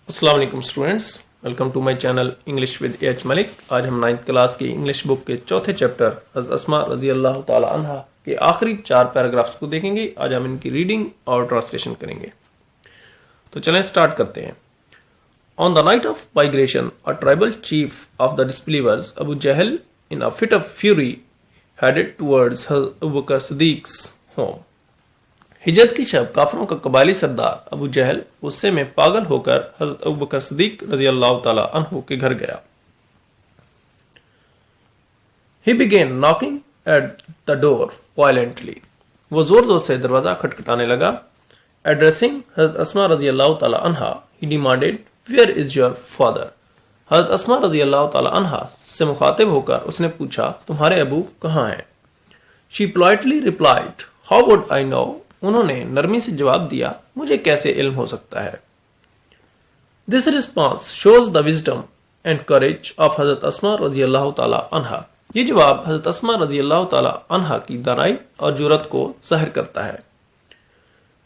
السلام علیکم students, welcome to my channel English with A H Malik. آج ہم 9th کلاس کی انگلش بک کے چوتھے چیپٹر حضرت اسماء رضی اللہ تعالی عنہا کے آخری 4 پیراگرافس کو دیکھیں گے۔ آج ہم ان کی ریڈنگ اور ٹرانسلیشن کریں گے، تو چلیں سٹارٹ کرتے ہیں۔ On the night of migration, a tribal chief of the disbelievers, Abu Jahl, in a fit of fury, headed towards Abu Bakr Siddiq's home. ہجرت کی شب کافروں کا قبائلی سردار ابو جہل غصے میں پاگل ہو کر حضرت ابو بکر صدیق رضی اللہ تعالی عنہ کے گھر گیا۔ He began knocking at the door violently. وہ زور زور سے دروازہ کھٹکھٹانے لگا۔ Addressing حضرت اسماء رضی اللہ تعالی عنہا, he demanded, Where is your father? حضرت اسماء رضی اللہ تعالی عنہا سے مخاطب ہو کر اس نے پوچھا، تمہارے ابو کہاں ہیں؟ She politely replied, How would I know? انہوں نے نرمی سے جواب دیا، مجھے کیسے علم ہو سکتا ہے؟ This response shows the wisdom and courage of حضرت اسماء رضی اللہ تعالی عنہا. یہ جواب حضرت اسماء رضی اللہ تعالی عنہا کی دانائی اور جرأت کو ظاہر کرتا ہے۔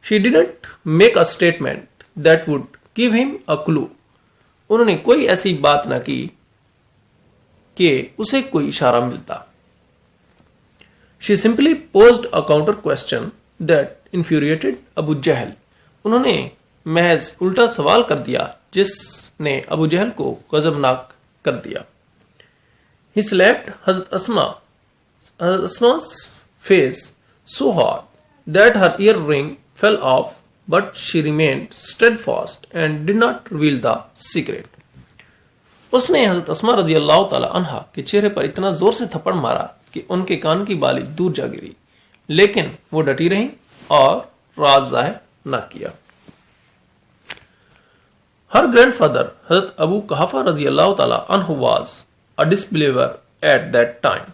She didn't make a statement that would give him a clue. انہوں نے کوئی ایسی بات نہ کی کہ اسے کوئی اشارہ ملتا۔ She simply posed a counter question that infuriated ابو جہل. انہوں نے محض الٹا سوال کر دیا جس نے ابو جہل کو غضبناک کر دیا۔ He slapped حضرت اسما's face so hard that her earring fell off, but she remained steadfast and did not reveal the secret. اس نے حضرت اسماء رضی اللہ تعالی عنہا کے چہرے پر اتنا زور سے تھپڑ مارا کہ ان کے کان کی بالی دور جا گری، لیکن وہ ڈٹی رہیں اور راز ظاہر نہ کیا۔ Her grandfather حضرت ابو قحافہ رضی اللہ تعالی عنہ was a disbeliever at that time.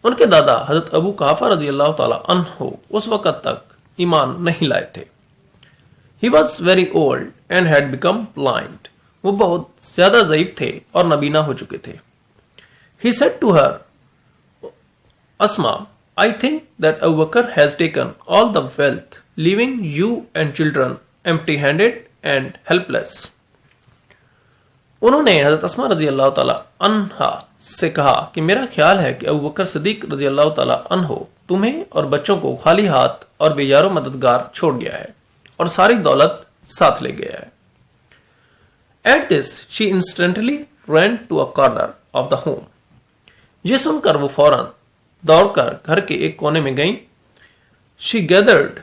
ان کے دادا حضرت ابو قحافہ رضی اللہ تعالی عنہ اس وقت تک ایمان نہیں لائے تھے۔ He was very old and had become blind. وہ بہت زیادہ ضعیف تھے اور نابینا ہو چکے تھے۔ He said to her, Asma, I think that Abu Bakr has taken all the wealth, leaving you and children empty-handed and helpless. انہوں نے حضرت اسماء رضی اللہ تعالی عنہا سے کہا کہ میرا خیال ہے کہ ابو بکر صدیق رضی اللہ تعالی عنہ تمہیں اور بچوں کو خالی ہاتھ اور بے یار و مددگار چھوڑ گیا ہے اور ساری دولت ساتھ لے گیا ہے۔ At this, she instantly ran to a corner of the home. یہ سن کر وہ فوراً دوڑ کر گھر کے ایک کونے میں گئیں۔ She gathered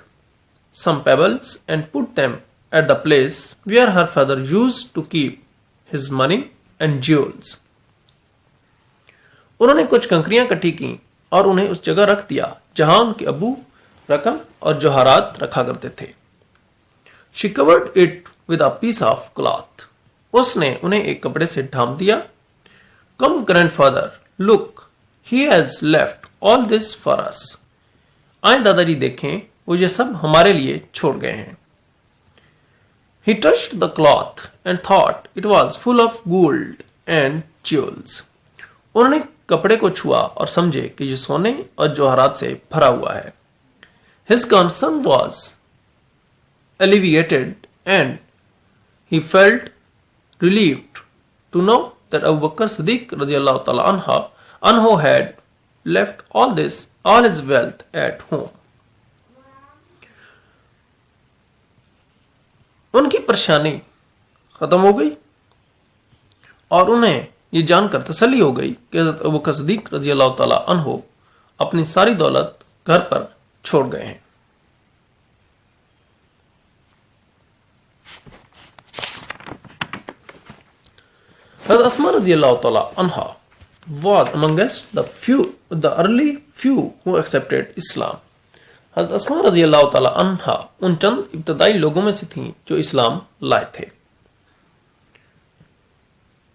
some pebbles and put them at the place where her father used to keep his money and jewels. انہوں نے کچھ کنکریاں کٹھی کی اور انہیں اس جگہ رکھ دیا جہاں ان کے ابو رقم اور جوہرات رکھا کرتے تھے۔ She covered it with a piece of cloth. اس نے انہیں ایک کپڑے سے ڈھانپ دیا۔ Come grandfather, look, he has left all this for us. آئیں دادا جی دیکھیں، وہ یہ سب ہمارے لیے چھوڑ گئے ہیں۔ He touched the cloth and thought it was full of gold and jewels. انہوں نے کپڑے کو چھوا اور سمجھے کہ یہ سونے اور جوہرات سے بھرا ہوا ہے۔ His concern was alleviated and he felt relieved to know that Abu Bakr Siddiq رضی اللہ تعالی عنہ had left all his wealth at home. ان کی پریشانی ختم ہو گئی اور انہیں یہ جان کر تسلی ہو گئی کہ حضرت ابو بکر صدیق رضی اللہ تعالی عنہ اپنی ساری دولت گھر پر چھوڑ گئے ہیں۔ حضرت اسماء رضی اللہ تعالی عنہا was amongst the early few who accepted Islam. حضرت اسماء رضی اللہ تعالی عنہا ان چند ابتدائی لوگوں میں سے تھیں جو اسلام لائے تھے۔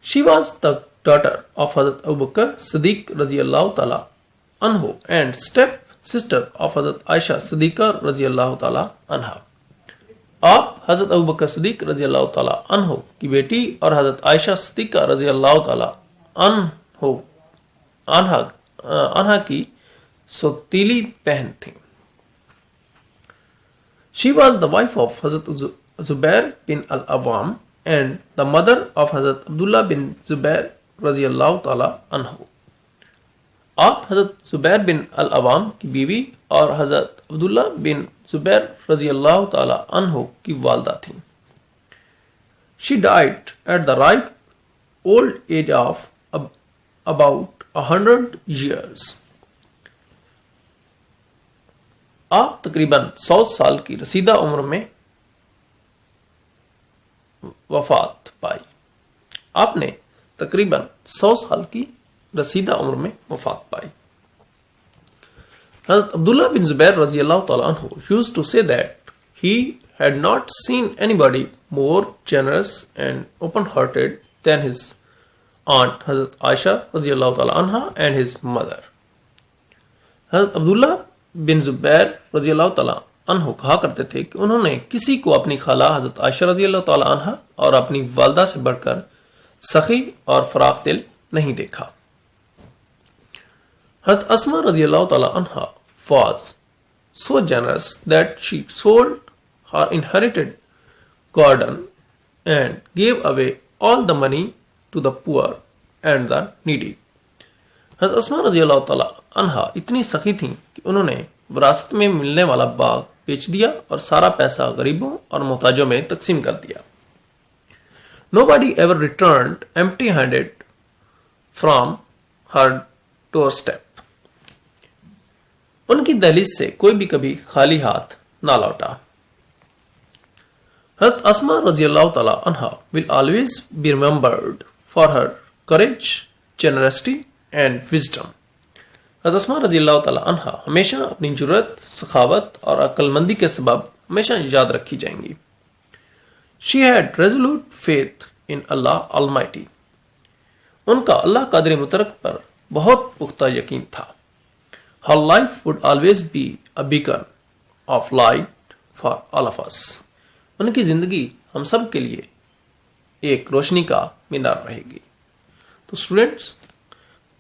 She was the daughter of حضرت ابو بکر صدیق رضی اللہ تعالی عنہ and step sister of حضرت عائشہ صدیقہ رضی اللہ تعالی عنہا. آپ حضرت ابو بکر صدیق رضی اللہ تعالی عنہ کی بیٹی اور حضرت عائشہ صدیقہ رضی اللہ تعالی عنہا کی سوتیلی بہن تھیں۔ She was the wife of حضرت زبیر بن العوام and the mother of Hazrat Abdullah bin Zubair radiyallahu ta'ala anhu. آپ حضرت زبیر بن العوام کی بیوی اور حضرت عبداللہ بن زبیر رضی اللہ تعالی عنہ کی والدہ تھیں. She died at the ripe old age of about 100 years. آپ تقریباً 100 سال کی رسیدہ عمر میں وفات پائی. آپ نے تقریباً 100 سال کی رسیدہ عمر میں وفات پائی. حضرت عبداللہ بن زبیر رضی اللہ تعالیٰ عنہ used to say that he had not seen anybody more generous and open-hearted than his aunt حضرت عائشہ رضی اللہ تعالیٰ عنہ and his mother. حضرت عبداللہ بن زبیر رضی اللہ تعالیٰ عنہ کہا کرتے تھے کہ انہوں نے کسی کو اپنی خالہ حضرت عائشہ رضی اللہ تعالیٰ عنہ اور اپنی والدہ سے بڑھ کر سخی اور فراخ دل نہیں دیکھا. حضرت اسما رضی اللہ تعالی عنہ was so generous that she sold her inherited garden and gave away all the money to the poor and the needy. حضرت اسما رضی اللہ تعالی عنہ اتنی سخی تھیں کہ انہوں نے وراثت میں ملنے والا باغ بیچ دیا اور سارا پیسہ غریبوں اور محتاجوں میں تقسیم کر دیا. Nobody ever returned empty-handed from her doorstep. ان کی دہلیز سے کوئی بھی کبھی خالی ہاتھ نہ لوٹا. حضرت اسما رضی اللہ تعالی عنہ will always be remembered for her courage, generosity and wisdom. حضرت اسما رضی اللہ تعالی عنہ ہمیشہ اپنی جرات، سخاوت اور عقل مندی کے سبب ہمیشہ یاد رکھی جائیں گی. She had resolute faith in Allah Almighty. ان کا اللہ قادر مطلق پر بہت پختہ یقین تھا. Her life would always be a beacon of light for all of us. ان کی زندگی ہم سب کے لیے ایک روشنی کا مینار رہے گی. تو اسٹوڈینٹس،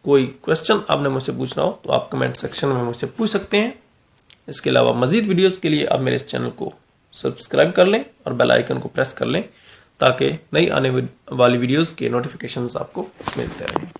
کوئی کوشچن آپ نے مجھ سے پوچھنا ہو تو آپ کمنٹ سیکشن میں مجھ سے پوچھ سکتے ہیں. اس کے علاوہ مزید ویڈیوز کے لیے آپ میرے اس چینل کو سبسکرائب کر لیں اور بیل آئیکن کو پریس کر لیں تاکہ نئی آنے والی ویڈیوز کے نوٹیفیکیشنز آپ کو ملتے رہیں.